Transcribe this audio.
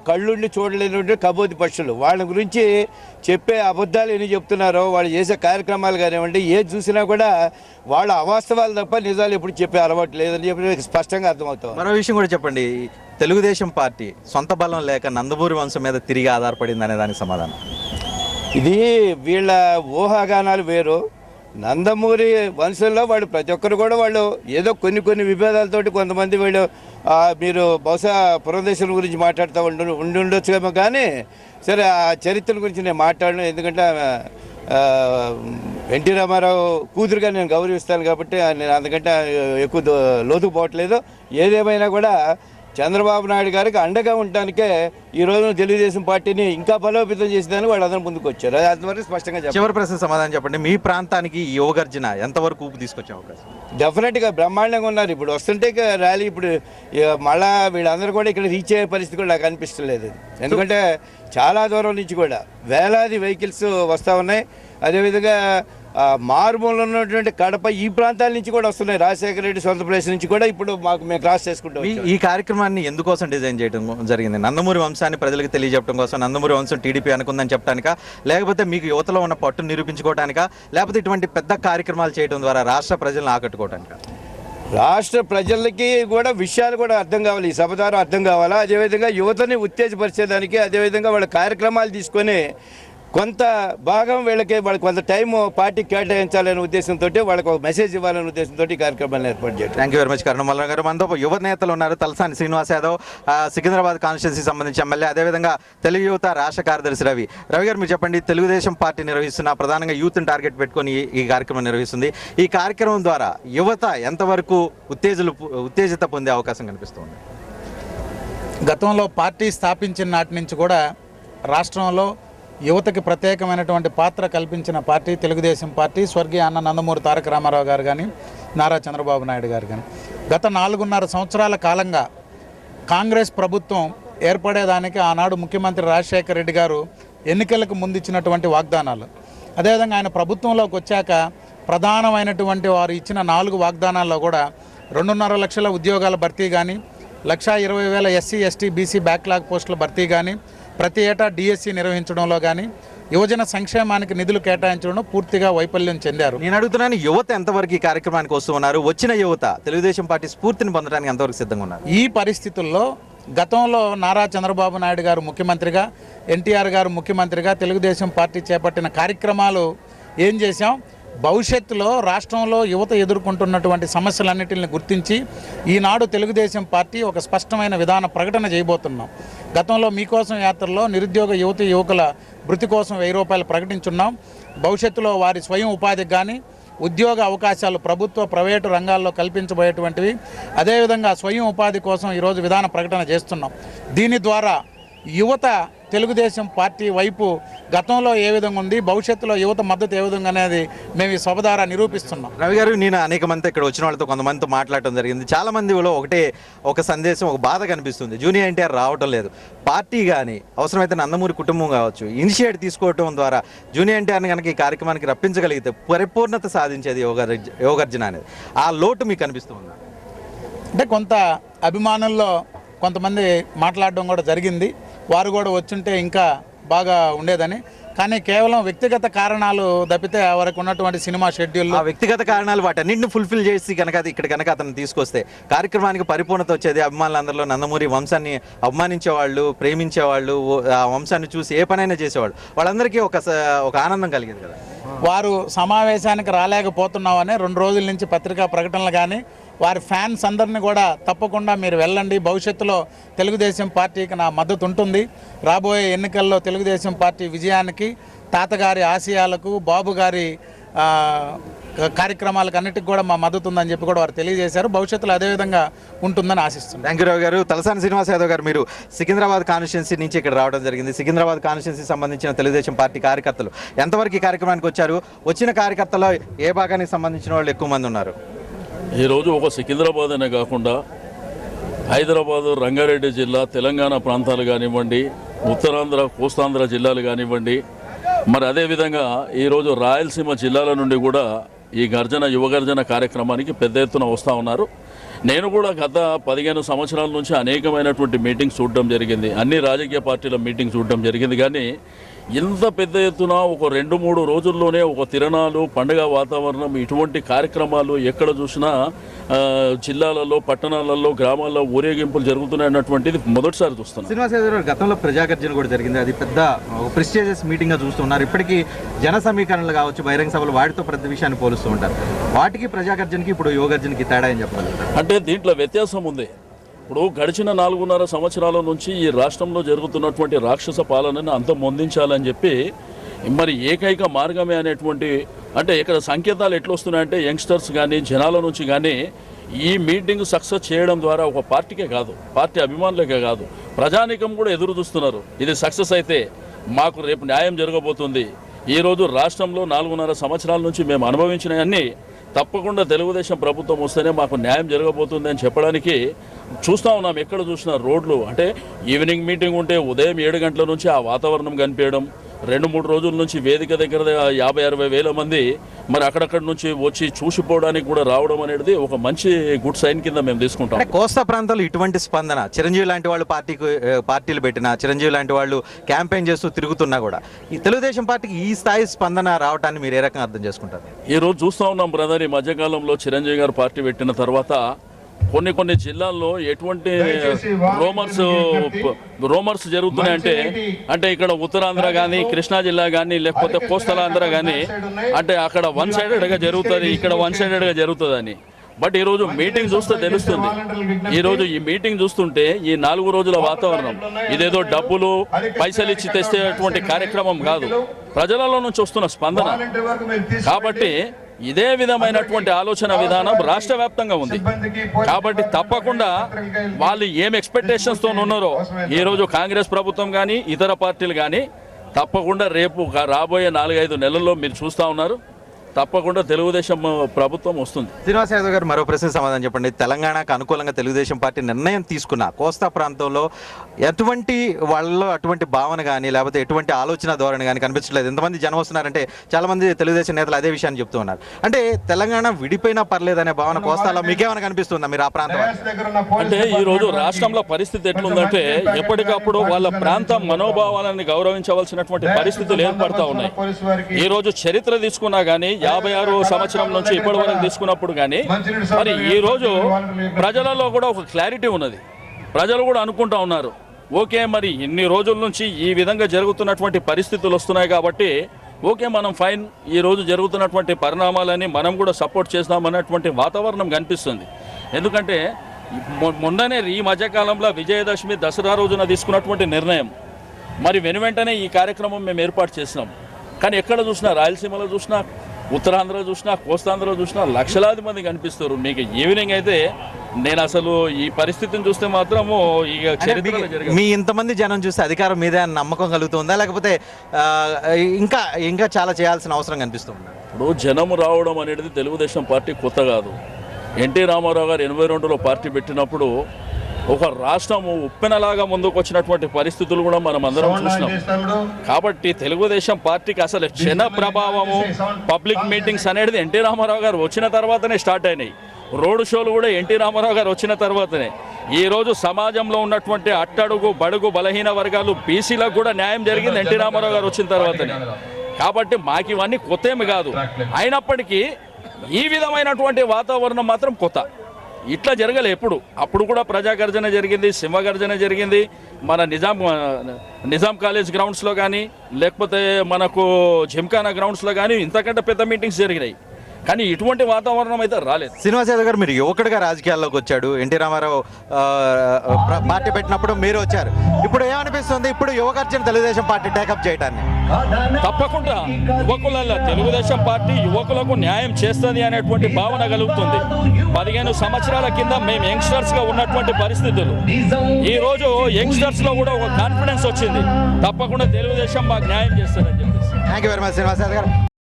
కళ్ళుండి చూడలేని కబోది పక్షులు వాళ్ళ గురించి చెప్పే అబద్ధాలు ఎన్ని చెప్తున్నారో, వాళ్ళు చేసే కార్యక్రమాలు కానివ్వండి, ఏది చూసినా కూడా వాళ్ళ అవాస్తవాలు తప్ప నిజాలు ఎప్పుడు చెప్పే అలవాటు లేదని చెప్పి స్పష్టంగా అర్థమవుతాం. మరో విషయం కూడా చెప్పండి, తెలుగుదేశం పార్టీ సొంత బలం లేక నందమూరి వంశం మీద తిరిగి ఆధారపడింది అనే దానికి సమాధానం. ఇది వీళ్ళ ఊహాగానాలు వేరు. నందమూరి వంశంలో వాళ్ళు ప్రతి ఒక్కరు కూడా వాళ్ళు ఏదో కొన్ని విభేదాలతోటి కొంతమంది వీళ్ళు మీరు బహుశా పురంధేశ్వరం గురించి మాట్లాడుతూ ఉండొచ్చుకేమో, కానీ సరే ఆ చరిత్ర గురించి నేను మాట్లాడను. ఎందుకంటే ఎన్టీ రామారావు కూతురుగా నేను గౌరవిస్తాను కాబట్టి నేను అందుకంటే ఎక్కువ లోతుకు పోవట్లేదు. ఏదేమైనా కూడా చంద్రబాబు నాయుడు గారికి అండగా ఉండటానికే ఈ రోజున తెలుగుదేశం పార్టీని ఇంకా బలోపేతం చేసేదానికి వాళ్ళందరూ ముందుకు వచ్చారు. అది అంతవరకు స్పష్టంగా చెప్పండి. చివరి ప్రశ్న సమాధానం చెప్పండి. మీ ప్రాంతానికి యువగర్జన ఎంతవరకు ఊపు తీసుకొచ్చే అవకాశం? డెఫినెట్గా బ్రహ్మాండంగా ఉన్నారు. ఇప్పుడు వస్తుంటే ర్యాలీ ఇప్పుడు మళ్ళా వీళ్ళందరూ కూడా ఇక్కడ రీచ్ అయ్యే పరిస్థితి కూడా నాకు అనిపిస్తలేదు. ఎందుకంటే చాలా దూరం నుంచి కూడా వేలాది వెహికల్స్ వస్తూ ఉన్నాయి. అదేవిధంగా మారుమూలలో ఉన్నటువంటి కడప ఈ ప్రాంతాల నుంచి కూడా వస్తున్నాయి. రాజశేఖర రెడ్డి సొంత ప్లేస్ నుంచి కూడా ఇప్పుడు మేము క్రాస్ చేసుకుంటాం. ఈ కార్యక్రమాన్ని ఎందుకోసం డిజైన్ చేయడం జరిగింది? నందమూరి వంశాన్ని ప్రజలకు తెలియజెప్పడం కోసం, నందమూరి వంశం టీడీపీ అనుకుందని చెప్పడానికా, లేకపోతే మీకు యువతలో ఉన్న పట్టును నిరూపించుకోవడానికా, లేకపోతే ఇటువంటి పెద్ద కార్యక్రమాలు చేయడం ద్వారా రాష్ట్ర ప్రజలను ఆకట్టుకోవడానికా? రాష్ట్ర ప్రజలకి కూడా విషయాలు కూడా అర్థం కావాలి, ఈ సభ ద్వారా అర్థం కావాలా. అదేవిధంగా యువతని ఉత్తేజపరిచేదానికి, అదేవిధంగా వాళ్ళ కార్యక్రమాలు తీసుకొని కొంత భాగం వాళ్ళకి కొంత టైం పార్టీకి కేటాయించాలనే ఉద్దేశంతో వాళ్ళకి ఒక మెసేజ్ ఇవ్వాలనే ఉద్దేశంతో ఈ కార్యక్రమాన్ని ఏర్పాటు చేయాలి. థ్యాంక్ యూ వెరీ మచ్ కరుణమల్ల గారు. మనతో యువ నేతలు ఉన్నారు. తలసాని శ్రీనివాస్ యాదవ్, సికింద్రాబాద్ కాన్స్టిట్యున్సీకి సంబంధించి ఎమ్మెల్యే, అదేవిధంగా తెలుగు యువత రాష్ట్ర కార్యదర్శి రవి గారు. మీరు చెప్పండి, తెలుగుదేశం పార్టీ నిర్వహిస్తున్న ప్రధానంగా యూత్ని టార్గెట్ పెట్టుకొని ఈ కార్యక్రమం నిర్వహిస్తుంది. ఈ కార్యక్రమం ద్వారా యువత ఎంతవరకు ఉత్తేజిత పొందే అవకాశం కనిపిస్తుంది? గతంలో పార్టీ స్థాపించిన నాటి నుంచి కూడా రాష్ట్రంలో యువతకి ప్రత్యేకమైనటువంటి పాత్ర కల్పించిన పార్టీ తెలుగుదేశం పార్టీ. స్వర్గీయ అన్న నందమూరి తారక రామారావు గారు కానీ, నారా చంద్రబాబు నాయుడు గారు కానీ గత 4.5 సంవత్సరాల కాలంగా కాంగ్రెస్ ప్రభుత్వం ఏర్పడేదానికి ఆనాడు ముఖ్యమంత్రి రాజశేఖర రెడ్డి గారు ఎన్నికలకు ముందిచ్చినటువంటి వాగ్దానాలు, అదేవిధంగా ఆయన ప్రభుత్వంలోకి వచ్చాక ప్రధానమైనటువంటి వారు ఇచ్చిన 4 వాగ్దానాల్లో కూడా 2.5 లక్షల ఉద్యోగాల భర్తీ కానీ, 1,20,000 ఎస్సీ ఎస్టీ బీసీ బ్యాక్లాగ్ పోస్టుల భర్తీ కానీ, ప్రతి ఏటా డిఎస్సి నిర్వహించడంలో కానీ, యువజన సంక్షేమానికి నిధులు కేటాయించడంలో పూర్తిగా వైఫల్యం చెందారు. నేను అడుగుతున్నాను, యువత ఎంతవరకు ఈ కార్యక్రమానికి వస్తూ ఉన్నారు? వచ్చిన యువత తెలుగుదేశం పార్టీ స్ఫూర్తిని పొందడానికి ఎంతవరకు సిద్ధంగా ఉన్నారు? ఈ పరిస్థితుల్లో గతంలో నారా చంద్రబాబు నాయుడు గారు ముఖ్యమంత్రిగా, ఎన్టీఆర్ గారు ముఖ్యమంత్రిగా తెలుగుదేశం పార్టీ చేపట్టిన కార్యక్రమాలు ఏం చేశాం? భవిష్యత్తులో రాష్ట్రంలో యువత ఎదుర్కొంటున్నటువంటి సమస్యలన్నింటిని గుర్తించి ఈనాడు తెలుగుదేశం పార్టీ ఒక స్పష్టమైన విధాన ప్రకటన చేయబోతున్నాం. గతంలో మీకోసం యాత్రలో నిరుద్యోగ యువకుల భృతి కోసం 1000 రూపాయలు ప్రకటించున్నాం. భవిష్యత్తులో వారి స్వయం ఉపాధికి కానీ, ఉద్యోగ అవకాశాలు ప్రభుత్వ ప్రైవేటు రంగాల్లో కల్పించబోయేటువంటివి, అదేవిధంగా స్వయం ఉపాధి కోసం ఈరోజు విధాన ప్రకటన చేస్తున్నాం. దీని ద్వారా యువత తెలుగుదేశం పార్టీ వైపు గతంలో ఏ విధంగా ఉంది, భవిష్యత్తులో యువత మద్దతు ఏ విధంగా అనేది మేము ఈ సభ ద్వారా నిరూపిస్తున్నాం. రవి గారు, నేను అనేక మంది ఇక్కడ వచ్చిన వాళ్ళతో కొంతమందితో మాట్లాడటం జరిగింది. చాలా మందిలో ఒక సందేశం, ఒక బాధ కనిపిస్తుంది. జూనియర్ ఎన్టీఆర్ రావటం లేదు. పార్టీ కానీ, అవసరమైతే నందమూరి కుటుంబం కావచ్చు, ఇనిషియేట్ తీసుకోవటం ద్వారా జూనియర్ ఎన్టీఆర్ని కనుక ఈ కార్యక్రమానికి రప్పించగలిగితే పరిపూర్ణత సాధించేది యువగర్జన అనేది. ఆ లోటు మీకు కనిపిస్తుంది? అంటే కొంత అభిమానుల్లో కొంతమంది మాట్లాడడం కూడా జరిగింది. వారు కూడా వచ్చుంటే ఇంకా బాగా ఉండేదని. కానీ కేవలం వ్యక్తిగత కారణాలు తప్పితే వరకు ఉన్నటువంటి సినిమా షెడ్యూల్, ఆ వ్యక్తిగత కారణాలు వాటన్నింటిని ఫుల్ఫిల్ చేసి ఇక్కడ అతను తీసుకొస్తే కార్యక్రమానికి పరిపూర్ణత వచ్చేది. అభిమానులందరిలో నందమూరి వంశాన్ని అభిమానించేవాళ్ళు, ప్రేమించేవాళ్ళు, ఆ వంశాన్ని చూసి ఏ పనైనా చేసేవాళ్ళు, వాళ్ళందరికీ ఒక ఆనందం కలిగేది కదా. వారు సమావేశానికి రాలేకపోతున్నామని 2 రోజుల నుంచి పత్రికా ప్రకటనలు కానీ, వారి ఫ్యాన్స్ అందరినీ కూడా తప్పకుండా మీరు వెళ్ళండి, భవిష్యత్తులో తెలుగుదేశం పార్టీకి నా మద్దతు ఉంటుంది, రాబోయే ఎన్నికల్లో తెలుగుదేశం పార్టీ విజయానికి, తాతగారి ఆశయాలకు, బాబు గారి కార్యక్రమాలకు అన్నిటికి కూడా మా మద్దతు ఉందని చెప్పి కూడా వారు తెలియజేశారు. భవిష్యత్తులో అదేవిధంగా ఉంటుందని ఆశిస్తున్నాను. థ్యాంక్ యూ రావు గారు. తలసాని శ్రీనివాస్ యాదవ్ గారు, మీరు సికింద్రాబాద్ కాన్స్టిట్యున్సీ నుంచి ఇక్కడ రావడం జరిగింది. సికింద్రాబాద్ కాన్స్టిట్యున్సీకి సంబంధించిన తెలుగుదేశం పార్టీ కార్యకర్తలు ఎంతవరకు ఈ కార్యక్రమానికి వచ్చారు? వచ్చిన కార్యకర్తల్లో ఏ భాగానికి సంబంధించిన వాళ్ళు ఎక్కువ మంది ఉన్నారు? ఈరోజు ఒక సికింద్రాబాద్ అనే కాకుండా హైదరాబాదు, రంగారెడ్డి జిల్లా, తెలంగాణ ప్రాంతాలు కానివ్వండి, ఉత్తరాంధ్ర, కోస్తాంధ్ర జిల్లాలు కానివ్వండి, మరి అదేవిధంగా ఈరోజు రాయలసీమ జిల్లాల నుండి కూడా ఈ యువగర్జన కార్యక్రమానికి పెద్ద ఎత్తున వస్తూ ఉన్నారు. నేను కూడా గత 15 సంవత్సరాల నుంచి అనేకమైనటువంటి మీటింగ్స్ చూడడం జరిగింది, అన్ని రాజకీయ పార్టీల మీటింగ్స్ చూడడం జరిగింది. కానీ ఇంత పెద్ద ఎత్తున ఒక 2-3 రోజుల్లోనే ఒక తిరణాలు, పండుగ వాతావరణం, ఇటువంటి కార్యక్రమాలు ఎక్కడ చూసినా జిల్లాలలో, పట్టణాలలో, గ్రామాల్లో ఊరేగింపులు జరుగుతున్నాయన్నటువంటిది మొదటిసారి చూస్తున్నాను. శ్రీనివాస్ యాదవ్ గారు, గతంలో ప్రజాగర్జన కూడా జరిగింది, అది పెద్ద ప్రెస్టీజియస్ మీటింగ్గా చూస్తున్నారు. ఇప్పటికీ జన సమీకరణలు కావచ్చు, బహిరంగ సభలు, వాటితో ప్రతి విషయాన్ని పోలుస్తూ ఉంటారు. వాటికి ప్రజాగర్జనకి ఇప్పుడు యువగర్జనకి తేడా ఏం చెప్పాలి? అంటే దీంట్లో వ్యత్యాసం ఉంది. ఇప్పుడు గడిచిన 4.5 సంవత్సరాల నుంచి ఈ రాష్ట్రంలో జరుగుతున్నటువంటి రాక్షస పాలనను అంతమొందించాలని చెప్పి మరి ఏకైక మార్గమే అనేటువంటి, అంటే ఇక్కడ సంకేతాలు ఎట్లా వస్తున్నాయంటే యంగ్స్టర్స్ కానీ జనాల నుంచి కానీ ఈ మీటింగ్ సక్సెస్ చేయడం ద్వారా ఒక పార్టీకే కాదు, పార్టీ అభిమానులకే కాదు, ప్రజానీకం కూడా ఎదురు చూస్తున్నారు. ఇది సక్సెస్ అయితే మాకు రేపు న్యాయం జరగబోతుంది. ఈరోజు రాష్ట్రంలో 4.5 సంవత్సరాల నుంచి మేము అనుభవించినవన్నీ తప్పకుండా తెలుగుదేశం ప్రభుత్వం వస్తేనే మాకు న్యాయం జరగబోతుంది అని చెప్పడానికి చూస్తూ ఉన్నాం. ఎక్కడ చూసినా రోడ్లు, అంటే ఈవినింగ్ మీటింగ్ ఉంటే ఉదయం 7 గంటల నుంచి ఆ వాతావరణం కనిపించడం, 2-3 రోజుల నుంచి వేదిక దగ్గర 50-60 వేల మంది మరి అక్కడక్కడ నుంచి వచ్చి చూసిపోవడానికి కూడా రావడం అనేది ఒక మంచి గుడ్ సైన్ కింద మేము తీసుకుంటాం. కోస్తా ప్రాంతాల్లో ఇటువంటి స్పందన, చిరంజీవి లాంటి వాళ్ళు పార్టీలు పెట్టినా, చిరంజీవి లాంటి వాళ్ళు క్యాంపెయిన్ చేస్తూ తిరుగుతున్నా కూడా ఈ తెలుగుదేశం పార్టీకి ఈ స్థాయి స్పందన రావడాన్ని మీరు ఏ రకంగా అర్థం చేసుకుంటారు? ఈరోజు చూస్తూ ఉన్నాం బ్రదర్, ఈ మధ్యకాలంలో చిరంజీవి గారు పార్టీ పెట్టిన తర్వాత కొన్ని జిల్లాల్లో ఎటువంటి రోమర్స్ జరుగుతున్నాయంటే, అంటే ఇక్కడ ఉత్తరాంధ్ర కానీ, కృష్ణా జిల్లా కానీ, లేకపోతే కోస్తలాంధ్ర కానీ, అంటే అక్కడ వన్ సైడెడ్గా జరుగుతుంది, ఇక్కడ వన్ సైడెడ్గా జరుగుతుంది అని. బట్ ఈరోజు మీటింగ్ చూస్తే తెలుస్తుంది. ఈరోజు ఈ మీటింగ్ చూస్తుంటే ఈ 4 రోజుల వాతావరణం ఇదేదో డబ్బులు పైసలు ఇచ్చి తెచ్చేటువంటి కార్యక్రమం కాదు, ప్రజలలో నుంచి వస్తున్న స్పందన. కాబట్టి ఇదే విధమైనటువంటి ఆలోచన విధానం రాష్ట్ర వ్యాప్తంగా ఉంది. కాబట్టి తప్పకుండా వాళ్ళు ఏం ఎక్స్పెక్టేషన్స్తో ఉన్నారో ఈరోజు కాంగ్రెస్ ప్రభుత్వం కానీ ఇతర పార్టీలు కానీ తప్పకుండా రేపు రాబోయే 4-5 నెలల్లో మీరు చూస్తూ ఉన్నారు, తప్పకుండా తెలుగుదేశం ప్రభుత్వం వస్తుంది. శ్రీనివాస్ యాదవ్ గారు, మరో ప్రశ్న సమాధానం చెప్పండి. తెలంగాణకు అనుకూలంగా తెలుగుదేశం పార్టీ నిర్ణయం తీసుకున్న కోస్తా ప్రాంతంలో ఎటువంటి వాళ్ళలో అటువంటి భావన కానీ లేకపోతే ఎటువంటి ఆలోచన ధోరణి కానీ కనిపించలేదు. ఎంతమంది జనం వస్తున్నారంటే చాలామంది తెలుగుదేశం నేతలు అదే విషయాన్ని చెప్తూ ఉన్నారు. అంటే తెలంగాణ విడిపోయినా పర్లేదనే భావన కోస్తాలో మీకేమైనా కనిపిస్తుందా మీరు ఆ ప్రాంతం? అంటే ఈరోజు రాష్ట్రంలో పరిస్థితి ఎట్లుందంటే ఎప్పటికప్పుడు వాళ్ళ ప్రాంతం మనోభావాలను గౌరవించవలసినటువంటి పరిస్థితులు ఏర్పడతా ఉన్నాయి. ఈరోజు చరిత్ర తీసుకున్నా కానీ 56 సంవత్సరం నుంచి ఇప్పటి వరకు తీసుకున్నప్పుడు కానీ మరి ఈ రోజు ప్రజలలో కూడా ఒక క్లారిటీ ఉన్నది. ప్రజలు కూడా అనుకుంటా ఉన్నారు, ఓకే మరి ఇన్ని రోజుల నుంచి ఈ విధంగా జరుగుతున్నటువంటి పరిస్థితులు వస్తున్నాయి కాబట్టి ఓకే మనం ఫైన్, ఈ రోజు జరుగుతున్నటువంటి పరిణామాలని మనం కూడా సపోర్ట్ చేస్తామన్నటువంటి వాతావరణం కనిపిస్తుంది. ఎందుకంటే మొన్ననే ఈ మధ్యకాలంలో విజయదశమి దసరా రోజున తీసుకున్నటువంటి నిర్ణయం మరి వెనువెంటనే ఈ కార్యక్రమం మేము ఏర్పాటు చేసినాం. కానీ ఎక్కడ చూసినా, రాయలసీమలో చూసినా, ఉత్తరాంధ్ర చూసినా, కోస్తాంధ్రలో చూసినా లక్షలాది మంది కనిపిస్తారు. మీకు ఈవినింగ్ అయితే నేను అసలు ఈ పరిస్థితిని చూస్తే మాత్రము ఇక చరిత్రలో జరిగింది. మీ ఇంతమంది జనం చూస్తే అధికారం మీదే నమ్మకం కలుగుతుందా, లేకపోతే ఇంకా చాలా చేయాల్సిన అవసరం కనిపిస్తుంది? ఇప్పుడు జనం రావడం అనేది తెలుగుదేశం పార్టీ కొత్త కాదు. ఎన్టీ రామారావు గారు 82లో పార్టీ పెట్టినప్పుడు ఒక రాష్ట్రము ఉప్పెనలాగా ముందుకు వచ్చినటువంటి పరిస్థితులు కూడా మనం అందరం చూసినాం. కాబట్టి తెలుగుదేశం పార్టీకి అసలు క్షణ ప్రభావము, పబ్లిక్ మీటింగ్స్ అనేది ఎన్టీ రామారావు గారు వచ్చిన తర్వాతనే స్టార్ట్ అయినాయి. రోడ్ షోలు కూడా ఎన్టీ రామారావు గారు వచ్చిన తర్వాతనే. ఈరోజు సమాజంలో ఉన్నటువంటి అట్టడుగు బడుగు బలహీన వర్గాలు బీసీలకు కూడా న్యాయం జరిగింది ఎన్టీ రామారావు గారు వచ్చిన తర్వాతనే. కాబట్టి మాకు ఇవన్నీ కొత్త ఏమి కాదు. అయినప్పటికీ ఈ విధమైనటువంటి వాతావరణం మాత్రం కొత్త. ఇట్లా జరగలే ఎప్పుడు. అప్పుడు కూడా ప్రజాగర్జన జరిగింది, సింహగర్జన జరిగింది, మన నిజాం కాలేజ్ గ్రౌండ్స్లో కానీ లేకపోతే మనకు జిమ్ఖానా గ్రౌండ్స్లో కానీ ఇంతకంటే పెద్ద మీటింగ్స్ జరిగినాయి. కానీ ఇటువంటి వాతావరణం అయితే రాలేదు. శ్రీనివాస్ యాదవ్ గారు, మీరు యువకుడిగా రాజకీయాల్లోకి వచ్చాడు, ఎన్టీ రామారావు పార్టీ పెట్టినప్పుడు మీరు వచ్చారు. ఇప్పుడు ఏమనిపిస్తుంది ఇప్పుడు యువగర్జన తెలుగుదేశం పార్టీ టేకప్ చేయడాన్ని? తప్పకుండా యువకులలో తెలుగుదేశం పార్టీ యువకులకు న్యాయం చేస్తుంది అనేటువంటి భావన కలుగుతుంది. 15 సంవత్సరాల కింద మేము యంగ్స్టర్స్గా ఉన్నటువంటి పరిస్థితులు ఈ రోజు యంగ్స్టర్స్లో కూడా ఒక కాన్ఫిడెన్స్ వచ్చింది. తప్పకుండా తెలుగుదేశం మాకు న్యాయం చేస్తుందని చెప్పేసి. Thank you very much Srinivas Yadav గారు.